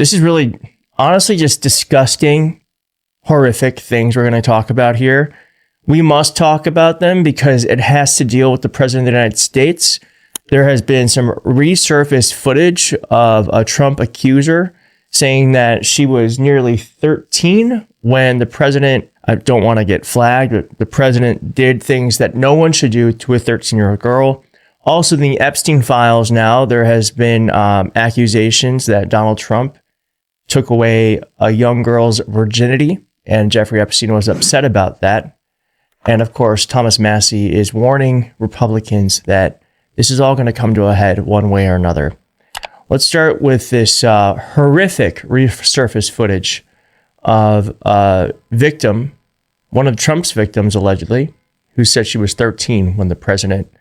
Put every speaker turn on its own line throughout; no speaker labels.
This is really, honestly, just disgusting, horrific things we're going to talk about here. We must talk about them because it has to deal with the President of the United States. There has been some resurfaced footage of a Trump accuser saying that she was nearly 13 when the president, I don't want to get flagged, but the president did things that no one should do to a 13-year-old girl. Also, in the Epstein files now, there has been accusations that Donald Trump took away a young girl's virginity, and Jeffrey Epstein was upset about that. And of course, Thomas Massie is warning Republicans that this is all going to come to a head one way or another. Let's start with this horrific resurfaced footage of a victim, one of Trump's victims allegedly, who said she was 13 when the president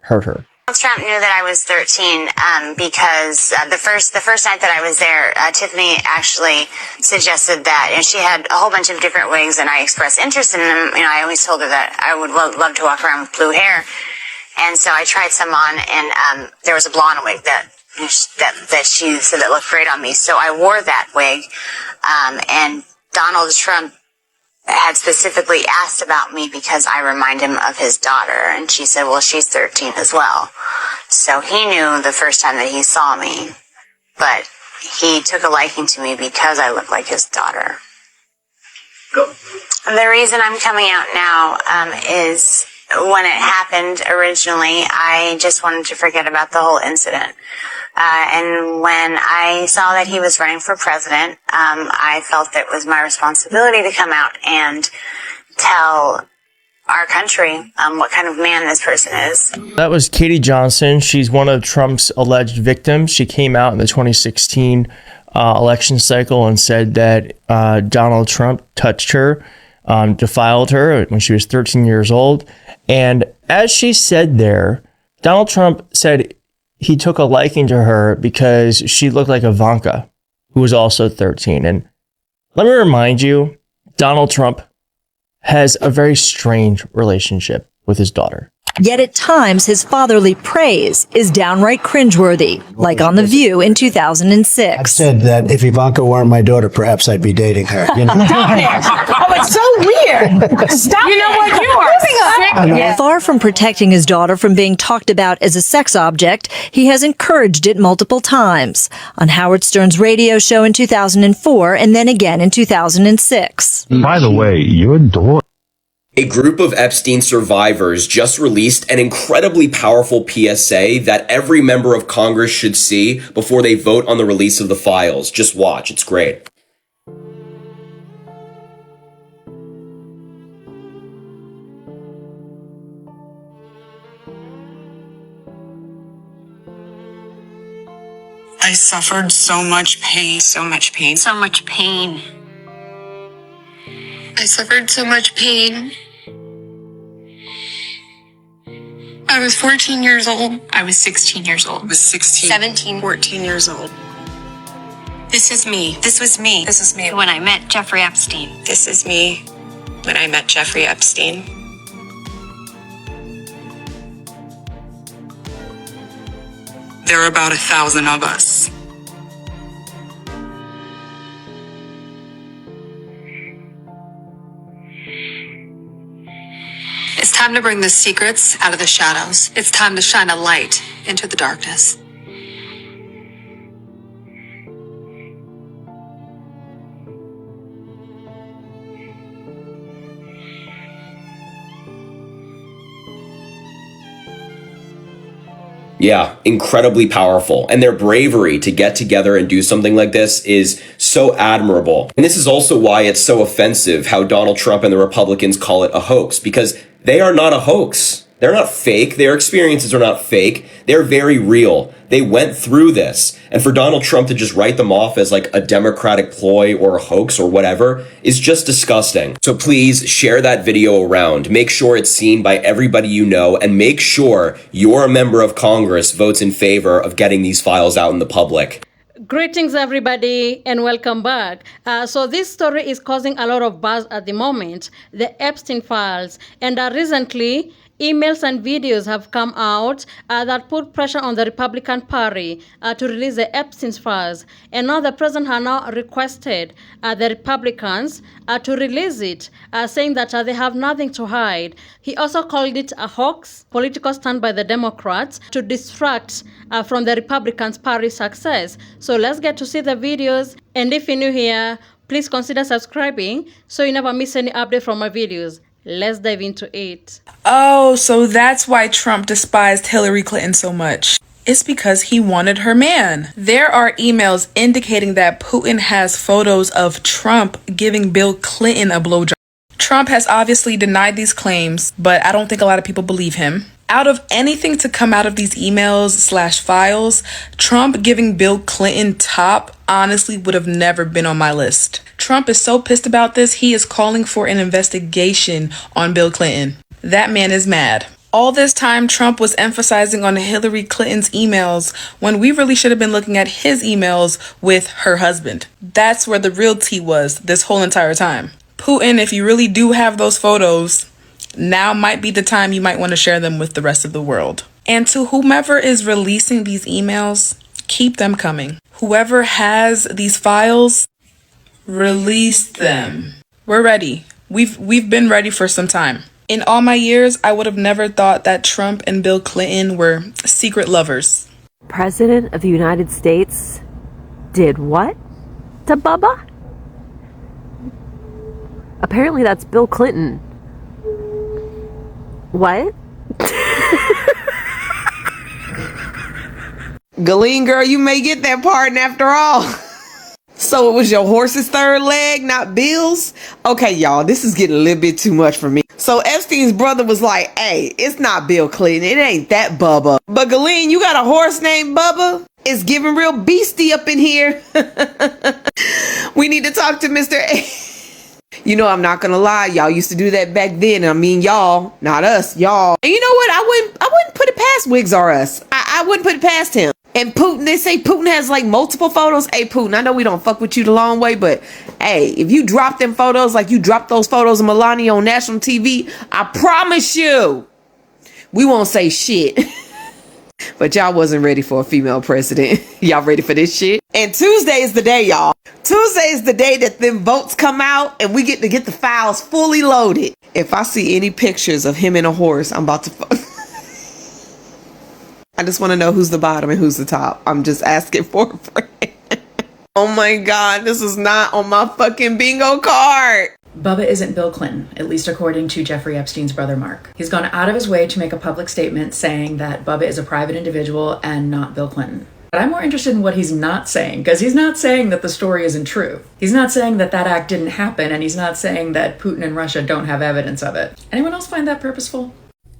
hurt her.
Trump knew that I was 13 because the first night that I was there, Tiffany actually suggested that, and she had a whole bunch of different wigs, and I expressed interest in them. You know, I always told her that I would love to walk around with blue hair, and so I tried some on, and there was a blonde wig that she said that looked great on me, so I wore that wig, and Donald Trump had specifically asked about me because I remind him of his daughter, and she said, well, she's 13 as well. So he knew the first time that he saw me, but he took a liking to me because I look like his daughter. Go. The reason I'm coming out now is when it happened originally, I just wanted to forget about the whole incident. And when I saw that he was running for president, I felt that it was my responsibility to come out and tell our country what kind of man this person is.
That was Katie Johnson. She's one of Trump's alleged victims. She came out in the 2016 election cycle and said that Donald Trump touched her, defiled her when she was 13 years old. And as she said there, Donald Trump said he took a liking to her because she looked like Ivanka, who was also 13. And let me remind you, Donald Trump has a very strange relationship with his daughter.
Yet at times, his fatherly praise is downright cringeworthy, like on The View in 2006.
I've said that if Ivanka weren't my daughter, perhaps I'd be dating her. You know?
Stop it! Oh, it's so weird. Stop You know it. What? You are sick.
Far from protecting his daughter from being talked about as a sex object, he has encouraged it multiple times. On Howard Stern's radio show in 2004 and then again in 2006.
By the way, your daughter.
A group of Epstein survivors just released an incredibly powerful PSA that every member of Congress should see before they vote on the release of the files. Just watch, it's great.
I suffered so much pain.
So much pain.
So much pain.
I suffered so much pain. I was 14 years old.
I was 16 years old. I was 16.
17.
14 years old.
This is me.
This was me.
This is me.
When I met Jeffrey Epstein.
This is me when I met Jeffrey Epstein.
There are about 1,000 of us.
It's time to bring the secrets out of the shadows. It's time to shine a light into the darkness.
Yeah, incredibly powerful. And their bravery to get together and do something like this is so admirable. And this is also why it's so offensive how Donald Trump and the Republicans call it a hoax, because they are not a hoax. They're not fake. Their experiences are not fake. They're very real. They went through this. And for Donald Trump to just write them off as like a Democratic ploy or a hoax or whatever is just disgusting. So please share that video around. Make sure it's seen by everybody you know, and make sure your member of Congress votes in favor of getting these files out in the public.
Greetings, everybody, and welcome back. So this story is causing a lot of buzz at the moment, the Epstein files. And recently, emails and videos have come out that put pressure on the Republican Party to release the Epstein files. And now the president has now requested the Republicans to release it, saying that they have nothing to hide. He also called it a hoax, political stunt by the Democrats to distract from the Republicans' party success. So let's get to see the videos. And if you're new here, please consider subscribing so you never miss any update from my videos. Let's dive into it.
Oh, so that's why Trump despised Hillary Clinton so much. It's because he wanted her man. There are emails indicating that Putin has photos of Trump giving Bill Clinton a blowjob. Trump has obviously denied these claims, but I don't think a lot of people believe him. Out of anything to come out of these emails/files, Trump giving Bill Clinton top honestly would have never been on my list. Trump is so pissed about this, he is calling for an investigation on Bill Clinton. That man is mad. All this time, Trump was emphasizing on Hillary Clinton's emails when we really should have been looking at his emails with her husband. That's where the real tea was this whole entire time. Putin, if you really do have those photos, now might be the time you might want to share them with the rest of the world. And to whomever is releasing these emails, keep them coming. Whoever has these files, release them. We're ready. We've been ready for some time. In all my years, I would have never thought that Trump and Bill Clinton were secret lovers.
President of the United States did what to Bubba? Apparently that's Bill Clinton. What?
Galeen, girl, you may get that pardon after all. So it was your horse's third leg, not Bill's? Okay, y'all, this is getting a little bit too much for me. So Epstein's brother was like, hey, it's not Bill Clinton. It ain't that Bubba. But Galeen, you got a horse named Bubba? It's giving real beastie up in here. We need to talk to Mr. A. You know, I'm not gonna lie, y'all used to do that back then. I mean, y'all, not us, y'all. And you know what? I wouldn't put it past Wiggs or us. I wouldn't put it past him. And Putin, they say Putin has like multiple photos. Hey, Putin, I know we don't fuck with you the long way, but hey, if you drop them photos like you dropped those photos of Melania on national TV, I promise you, we won't say shit. But y'all wasn't ready for a female president. Y'all ready for this shit? And Tuesday is the day, y'all. Tuesday is the day that them votes come out and we get to get the files fully loaded. If I see any pictures of him and a horse, I'm about to I just want to know who's the bottom and who's the top. I'm just asking for a friend. Oh my God, this is not on my fucking bingo card.
Bubba isn't Bill Clinton, at least according to Jeffrey Epstein's brother Mark. He's gone out of his way to make a public statement saying that Bubba is a private individual and not Bill Clinton. But I'm more interested in what he's not saying, because he's not saying that the story isn't true. He's not saying that that act didn't happen, and he's not saying that Putin and Russia don't have evidence of it. Anyone else find that purposeful?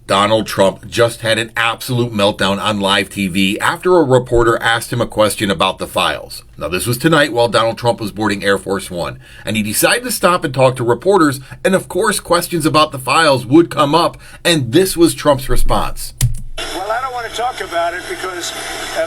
Donald Trump just had an absolute meltdown on live TV after a reporter asked him a question about the files. Now, this was tonight while Donald Trump was boarding Air Force One, and he decided to stop and talk to reporters, and of course, questions about the files would come up, and this was Trump's response.
Well, I don't want to talk about it because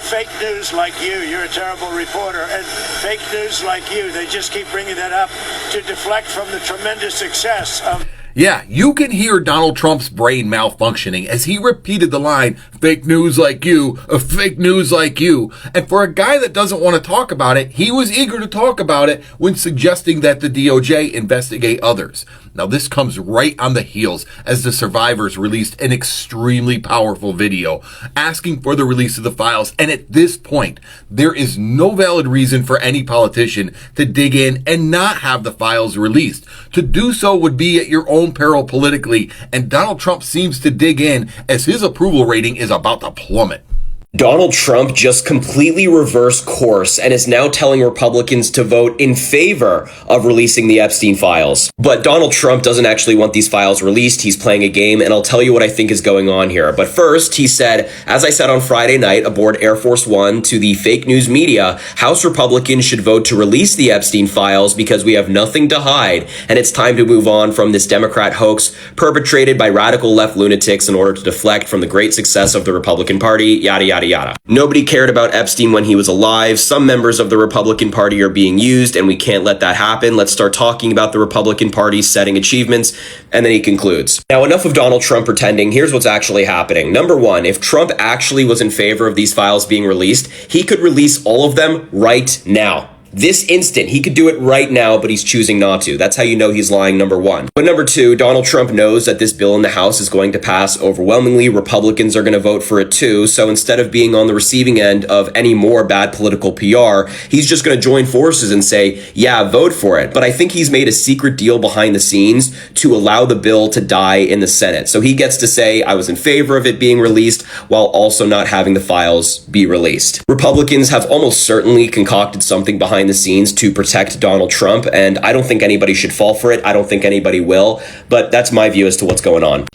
fake news like you're a terrible reporter, and fake news like you, they just keep bringing that up to deflect from the tremendous success of...
Yeah, you can hear Donald Trump's brain malfunctioning as he repeated the line, fake news like you, fake news like you. And for a guy that doesn't want to talk about it, he was eager to talk about it when suggesting that the DOJ investigate others. Now, this comes right on the heels as the survivors released an extremely powerful video asking for the release of the files. And at this point, there is no valid reason for any politician to dig in and not have the files released. To do so would be at your own peril politically, and Donald Trump seems to dig in as his approval rating is about to plummet.
Donald Trump just completely reversed course and is now telling Republicans to vote in favor of releasing the Epstein files. But Donald Trump doesn't actually want these files released. He's playing a game, and I'll tell you what I think is going on here. But first, he said, as I said on Friday night aboard Air Force One to the fake news media, House Republicans should vote to release the Epstein files because we have nothing to hide, and it's time to move on from this Democrat hoax perpetrated by radical left lunatics in order to deflect from the great success of the Republican Party, yada, yada, yada yada. Nobody cared about Epstein when he was alive. Some members of the Republican Party are being used, and we can't let that happen. Let's start talking about the Republican Party's setting achievements. And then he concludes. Now, enough of Donald Trump pretending. Here's what's actually happening. Number one, if Trump actually was in favor of these files being released, he could release all of them right now. This instant, he could do it right now, but he's choosing not to. That's how you know he's lying, number one. But number two, Donald Trump knows that this bill in the House is going to pass overwhelmingly. Republicans are going to vote for it too. So instead of being on the receiving end of any more bad political PR, he's just going to join forces and say, yeah, vote for it. But I think he's made a secret deal behind the scenes to allow the bill to die in the Senate. So he gets to say, I was in favor of it being released, while also not having the files be released. Republicans have almost certainly concocted something behind the scenes to protect Donald Trump, and I don't think anybody should fall for it. I don't think anybody will, but that's my view as to what's going on.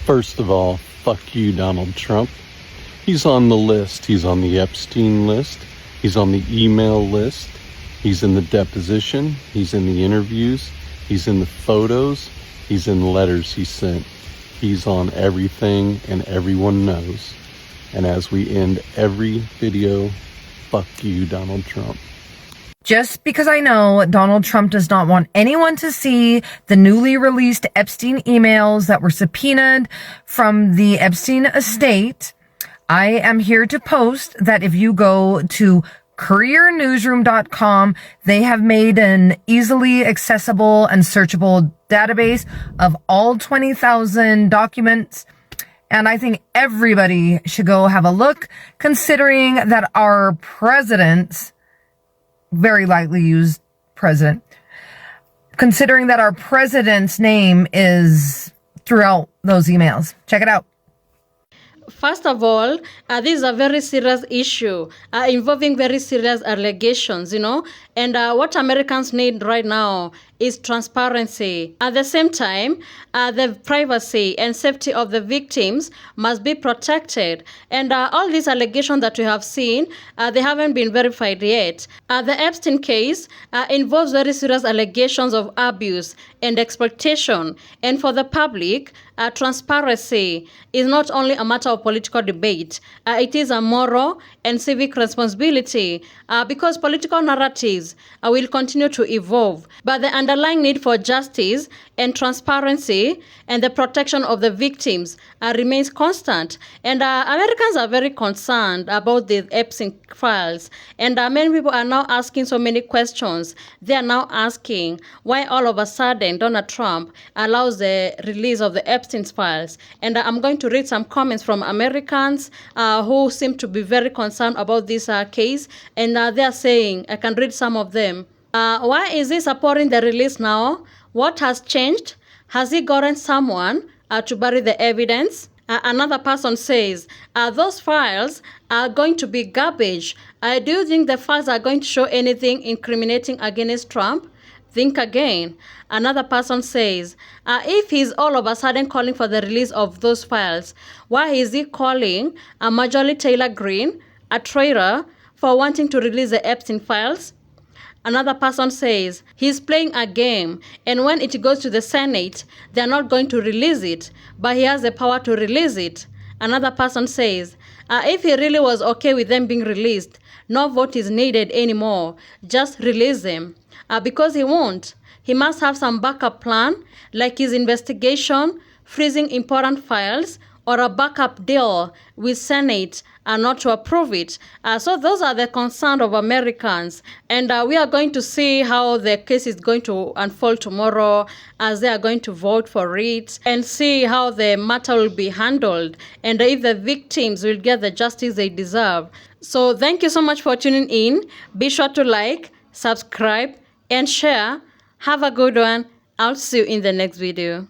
First of all, fuck you, Donald Trump. He's on the list. He's on the Epstein list. He's on the email list. He's in the deposition. He's in the interviews. He's in the photos. He's in letters he sent. He's on everything, and everyone knows. And as we end every video, fuck you, Donald Trump.
Just because I know Donald Trump does not want anyone to see the newly released Epstein emails that were subpoenaed from the Epstein estate, I am here to post that if you go to couriernewsroom.com, they have made an easily accessible and searchable database of all 20,000 documents. And I think everybody should go have a look, considering that our president's, very likely used president, considering that our president's name is throughout those emails. Check it out.
First of all, this is a very serious issue involving very serious allegations, and what Americans need right now is transparency. At the same time, the privacy and safety of the victims must be protected. And all these allegations that we have seen, they haven't been verified yet. The Epstein case involves very serious allegations of abuse and exploitation. And for the public, transparency is not only a matter of political debate. It is a moral and civic responsibility because political narratives will continue to evolve. But the underlying need for justice and transparency and the protection of the victims remains constant. And Americans are very concerned about the Epstein files. And many people are now asking so many questions. They are now asking why all of a sudden Donald Trump allows the release of the Epstein files. And I'm going to read some comments from Americans who seem to be very concerned about this case. And they are saying, I can read some of them. Why is he supporting the release now? What has changed? Has he gotten someone to bury the evidence? Another person says, those files are going to be garbage. Do you think the files are going to show anything incriminating against Trump? Think again. Another person says, if he's all of a sudden calling for the release of those files, why is he calling Marjorie Taylor Greene a traitor for wanting to release the Epstein files? Another person says, he's playing a game, and when it goes to the Senate, they're not going to release it, but he has the power to release it. Another person says, if he really was okay with them being released, no vote is needed anymore. Just release them. Because he won't. He must have some backup plan, like his investigation, freezing important files, or a backup deal with Senate not to approve it. So those are the concerns of Americans. And we are going to see how the case is going to unfold tomorrow as they are going to vote for it and see how the matter will be handled and if the victims will get the justice they deserve. So thank you so much for tuning in. Be sure to like, subscribe, and share. Have a good one. I'll see you in the next video.